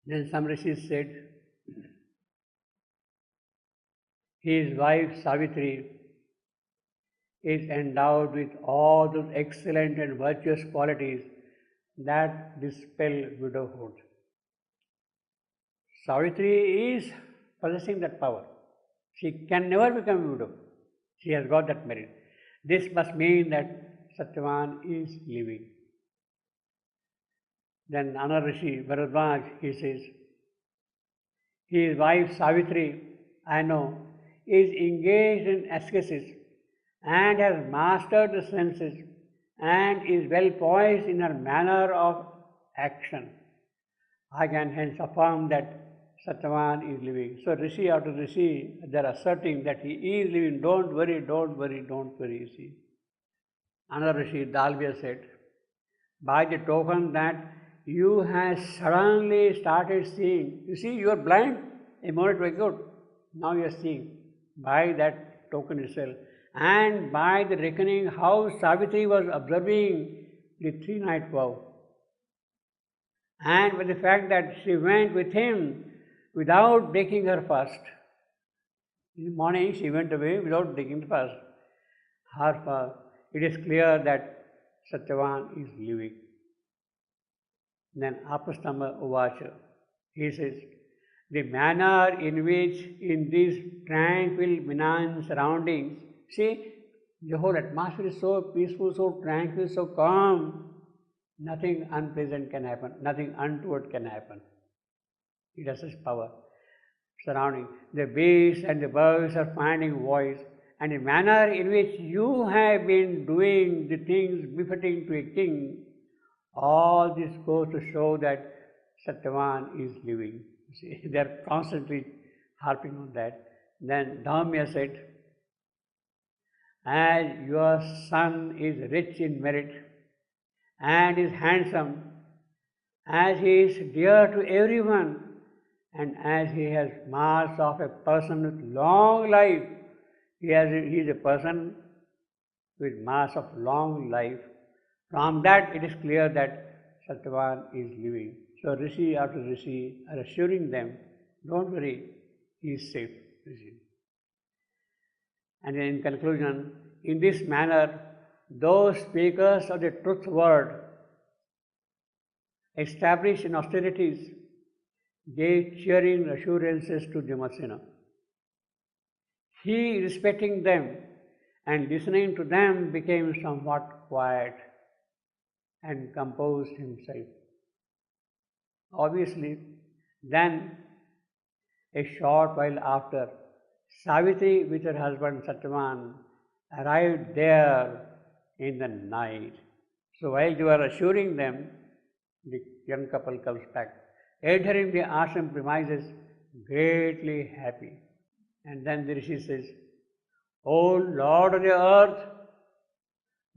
Then some rishis said, his wife Savitri is endowed with all those excellent and virtuous qualities that dispel widowhood. Savitri is possessing that power. She can never become a widow. She has got that merit. This must mean that Satyavan is living. Then another Rishi, Bharadwaj, he says, his wife Savitri, I know, is engaged in asceticism and has mastered the senses and is well poised in her manner of action. I can hence affirm that Satyavan is living. So Rishi after Rishi, they are asserting that he is living. Don't worry, don't worry, don't worry, you see. Another Rishi, Dalmia, said, by the token that you have suddenly started seeing, you see, you are blind a moment ago, now you are seeing, by that token itself, and by the reckoning how Savitri was observing the three-night vow, and by the fact that she went with him without breaking her fast. In the morning she went away without breaking the fast. Her fast, it is clear that Satyavan is living. Then Apastamba Uvacha, he says, the manner in which in these tranquil, benign surroundings, see, the whole atmosphere is so peaceful, so tranquil, so calm, nothing unpleasant can happen, nothing untoward can happen. It has such power. Surrounding, the beasts and the birds are finding voice, and the manner in which you have been doing the things befitting to a king, all this goes to show that Satyavan is living. See, they are constantly harping on that. Then Dhamya said, as your son is rich in merit and is handsome, as he is dear to everyone, and as he has marks of a person with long life, he is a person with marks of long life. From that it is clear that Satyavan is living. So Rishi after Rishi are assuring them, don't worry, he is safe. And in conclusion, in this manner, those speakers of the truth word, established in austerities, gave cheering assurances to Vimsana. He, respecting them and listening to them, became somewhat quiet and composed himself. Obviously, then, a short while after, Savitri with her husband Satyavan arrived there in the night. So while they were assuring them, the young couple comes back, entering the ashram premises, greatly happy. And then the Rishi says, O Lord of the earth,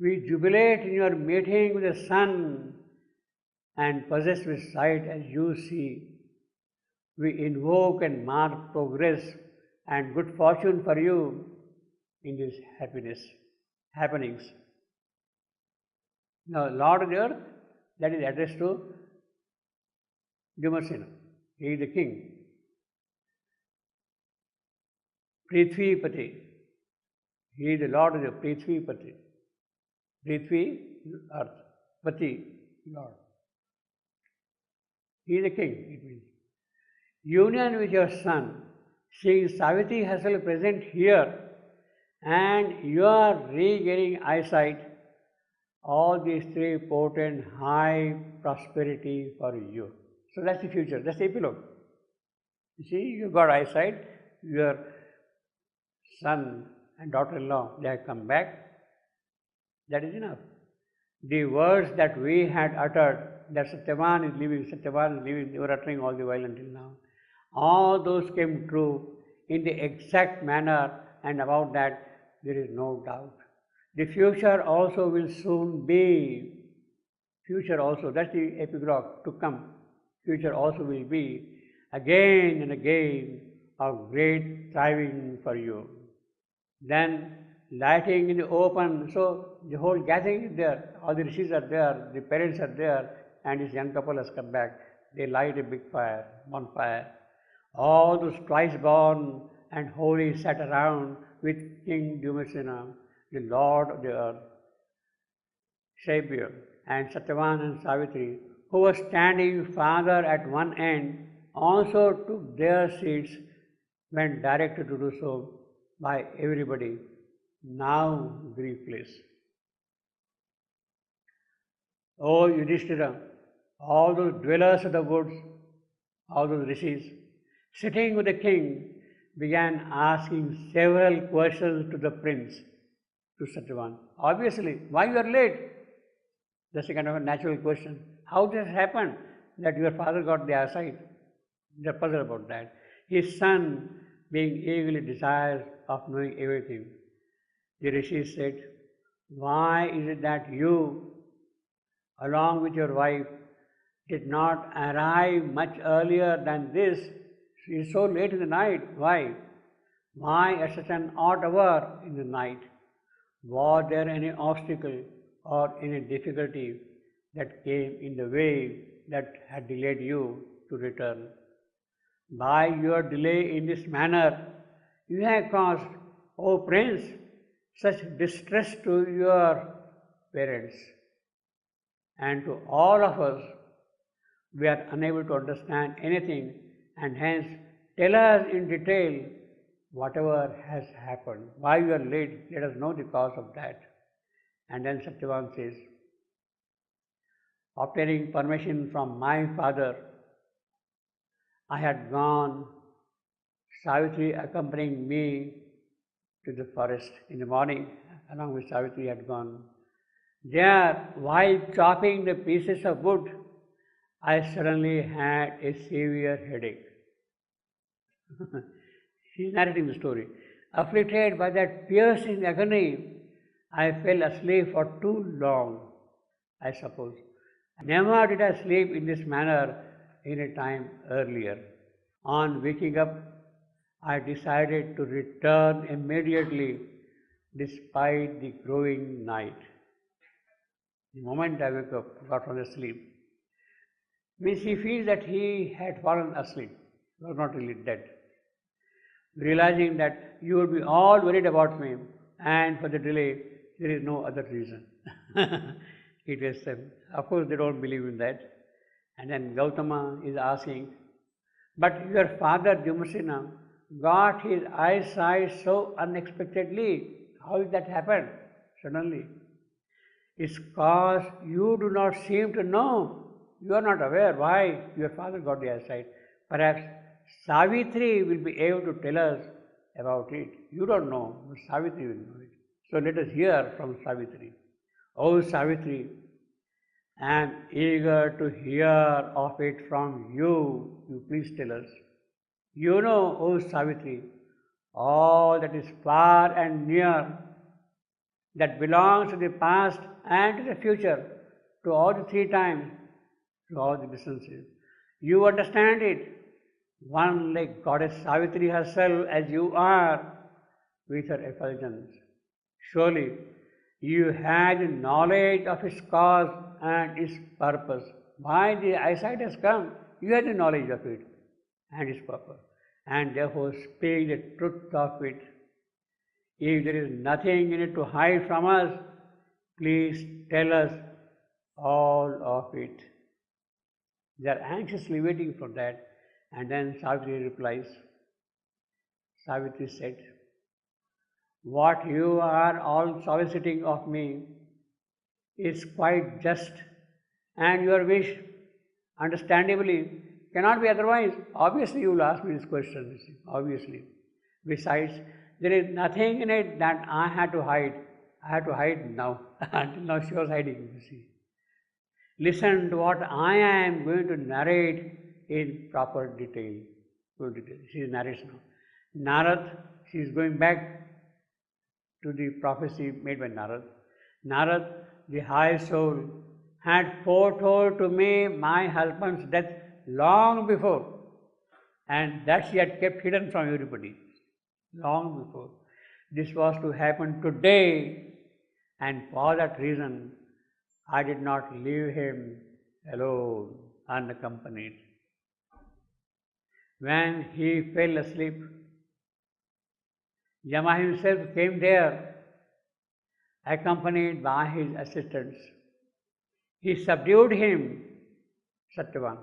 we jubilate in your meeting with the sun and possessed with sight as you see. We invoke and mark progress and good fortune for you in this happenings. Now, Lord of the earth, that is addressed to Vimsana. He is the king. Prithvipati. He is the Lord of the Prithvipati. Prithvi, earth. Pati, Lord. He is the king, it means. Union with your son, seeing Savitri herself present here, and you are regaining eyesight, all these three portend high prosperity for you. So that's the future, that's the epilogue. You see, you got eyesight, your son and daughter-in-law, they have come back. That is enough. The words that we had uttered, that Satyavan is living, Satyavan is living, they were uttering all the while until now. All those came true in the exact manner, and about that there is no doubt. The future also will soon be. Future also, that's the epilogue to come. Future also will be again and again of great thriving for you. Then lighting in the open, so the whole gathering is there, all the rishis are there, the parents are there, and this young couple has come back. they light a big fire, bonfire. All those twice born and holy sat around with King Dumasena, the Lord of the earth, Savior, and Satyavan and Savitri, who was standing farther at one end, also took their seats when directed to do so by everybody, now griefless. O Yudhishthira, all those dwellers of the woods, all those rishis, sitting with the king, began asking several questions to the prince, to Satyavan. Obviously, why you are late? That's a kind of a natural question. How this happened that your father got the eyesight? They're puzzled about that. His son, being eagerly desirous of knowing everything, the rishi said, why is it that you, along with your wife, did not arrive much earlier than this? She is so late in the night. Why? Why at such an odd hour in the night? Was there any obstacle or any difficulty that came in the way that had delayed you to return? By your delay in this manner, you have caused, O Prince, such distress to your parents and to all of us. We are unable to understand anything, and hence tell us in detail whatever has happened. Why you are late, let us know the cause of that. And then Satyavan says, obtaining permission from my father, I had gone, Savitri accompanying me to the forest in the morning. Along with Savitri had gone. There, while chopping the pieces of wood, I suddenly had a severe headache. She is narrating the story. Afflicted by that piercing agony, I fell asleep for too long, I suppose. Never did I sleep in this manner any time earlier. On waking up, I decided to return immediately despite the growing night. The moment I woke up, got from the sleep, means he feels that he had fallen asleep, was not really dead. Realizing that you would be all worried about me and for the delay, there is no other reason. It was, of course, they don't believe in that. And then Gautama is asking, but your father Dumasena got his eyesight so unexpectedly. How did that happen suddenly? It's cause you do not seem to know. You are not aware why your father got the eyesight. Perhaps Savitri will be able to tell us about it. You don't know, but Savitri will know it. So let us hear from Savitri. O Savitri, I am eager to hear of it from you. You please tell us. You know, O Savitri, all that is far and near, that belongs to the past and to the future, to all the three times, to all the distances. You understand it, one like Goddess Savitri herself as you are, with her effulgence. Surely you had knowledge of its cause and its purpose. Why the eyesight has come, you had the knowledge of it and its purpose, and therefore speak the truth of it. If there is nothing in it to hide from us, please tell us all of it. They are anxiously waiting for that. And then Savitri replies. Savitri said, what you are all soliciting of me is quite just, and your wish, understandably, cannot be otherwise. Obviously, you will ask me this question, obviously. Besides, there is nothing in it that I had to hide. I had to hide now. Until now she was hiding, you see. Listen to what I am going to narrate in proper detail. Full detail. She narrates now. Narad, she is going back to the prophecy made by Narad. Narad, the high soul, had foretold to me my husband's death long before, and that she had kept hidden from everybody. Long before. This was to happen today, and for that reason I did not leave him alone. unaccompanied. When he fell asleep, Yama himself came there, accompanied by his assistants. He subdued him, Satyavan.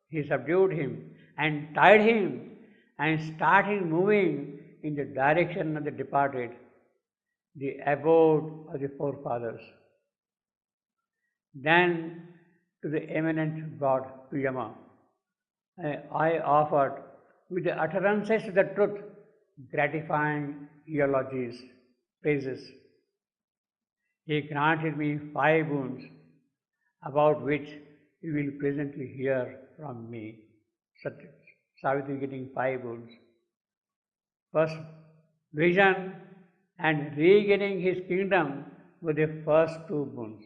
He subdued him and tied him and started moving in the direction of the departed, the abode of the forefathers. Then to the eminent God, to Yama, I offered with the utterances of the truth, gratifying eulogies, praises. He granted me 5 boons, about which you will presently hear from me. Savitri getting 5 boons. First, vision and regaining his kingdom were the first 2 boons.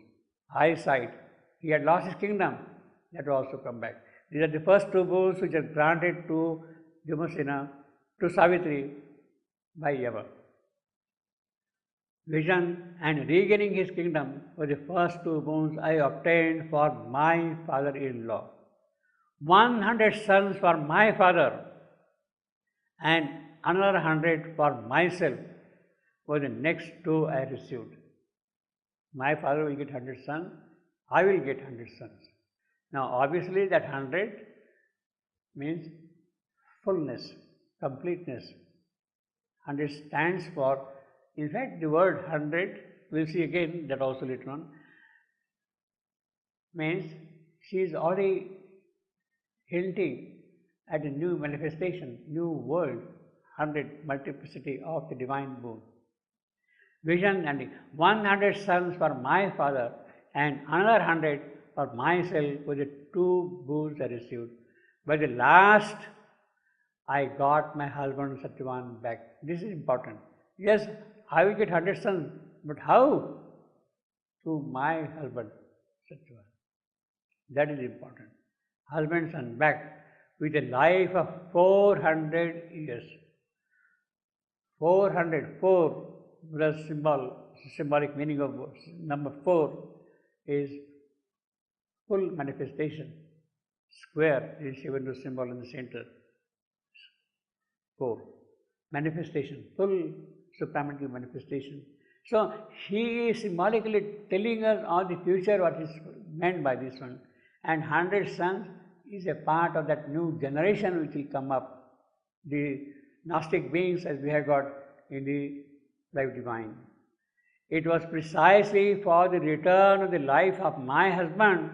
Eyesight, he had lost his kingdom, that will also come back. These are the first 2 boons which are granted to Bhimasena, to Savitri by Yama. Vision and regaining his kingdom were the first 2 boons I obtained for my father-in-law. 100 sons for my father and another 100 for myself were the next 2 I received. My father will get 100 sons, I will get 100 sons. Now obviously that 100 means fullness, completeness. 100 stands for, in fact the word 100, we'll see again that also later on, means she is already hinting at a new manifestation, new world, 100 multiplicity of the divine boon. Vision and 100 sons for my father and another 100 for myself were the 2 boons I received. By the last, I got my husband Satyavan back. This is important. Yes, I will get 100 sons, but how? Through my husband Satyavan. That is important. Husband son back with a life of 400 years. 400, 4 the symbolic meaning of number 4 is full manifestation. Square is Shivandu symbol in the center. 4. Manifestation, full supramental manifestation. So he is symbolically telling us all the future, what is meant by this one. And 100 sons is a part of that new generation which will come up. The Gnostic beings as we have got in the life divine. It was precisely for the return of the life of my husband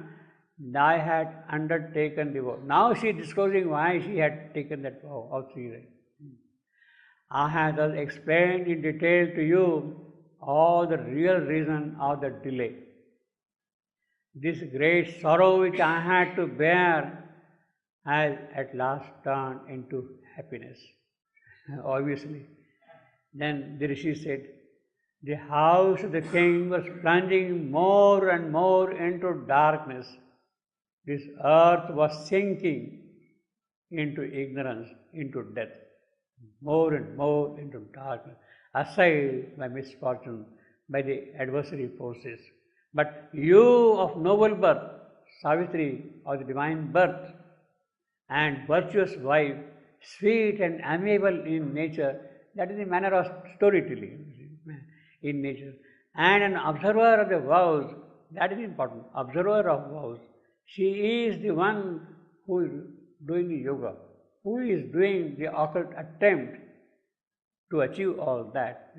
that I had undertaken the vow. Now she is disclosing why she had taken that vow of 3 days. I have thus explained in detail to you all the real reason of the delay. This great sorrow which I had to bear has at last turned into happiness. Obviously. Then the Rishi said, the house of the king was plunging more and more into darkness. This earth was sinking into ignorance, into death, more and more into darkness, assailed by misfortune, by the adversary forces. But you of noble birth, Savitri of the divine birth, and virtuous wife, sweet and amiable in nature, that is the manner of storytelling in nature, and an observer of the vows, that is important, observer of vows. She is the one who is doing the yoga, who is doing the occult attempt to achieve all that.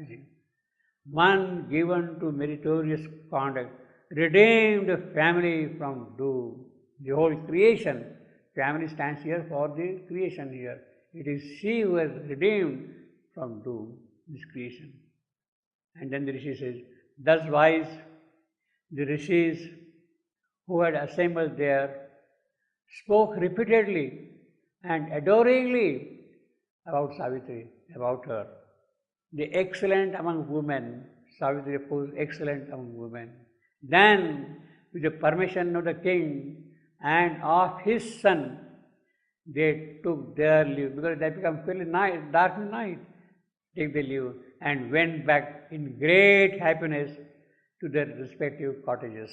One given to meritorious conduct, redeemed the family from doom. The whole creation, family stands here for the creation here. It is she who has redeemed from doom, this creation. And then the Rishi says, thus wise, the Rishis who had assembled there spoke repeatedly and adoringly about Savitri, about her. The excellent among women, Savitri was excellent among women. Then, with the permission of the king and of his son, they took their leave, because they become fairly night, dark night, take their leave, and went back in great happiness to their respective cottages.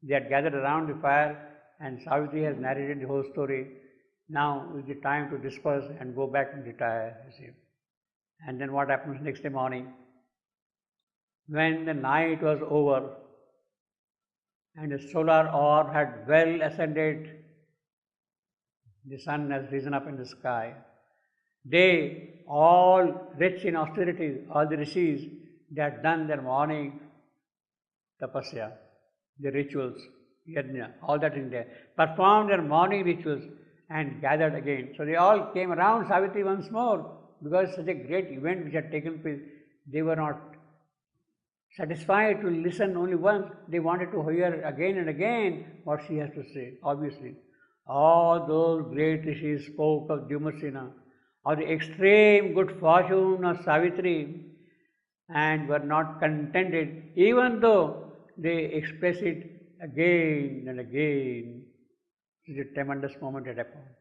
They had gathered around the fire and Savitri has narrated the whole story. Now is the time to disperse and go back and retire, you see. And then what happens next day morning? When the night was over and the solar orb had well ascended, the sun has risen up in the sky. They, all rich in austerities, all the rishis, they had done their morning tapasya, the rituals, yajna, all that in there, performed their morning rituals and gathered again. So they all came around Savitri once more because such a great event which had taken place. They were not satisfied to listen only once, they wanted to hear again and again what she has to say, obviously. All those great rishis spoke of Dyumasena, of the extreme good fortune of Savitri, and were not contented, even though they express it again and again. It is a tremendous moment at happened.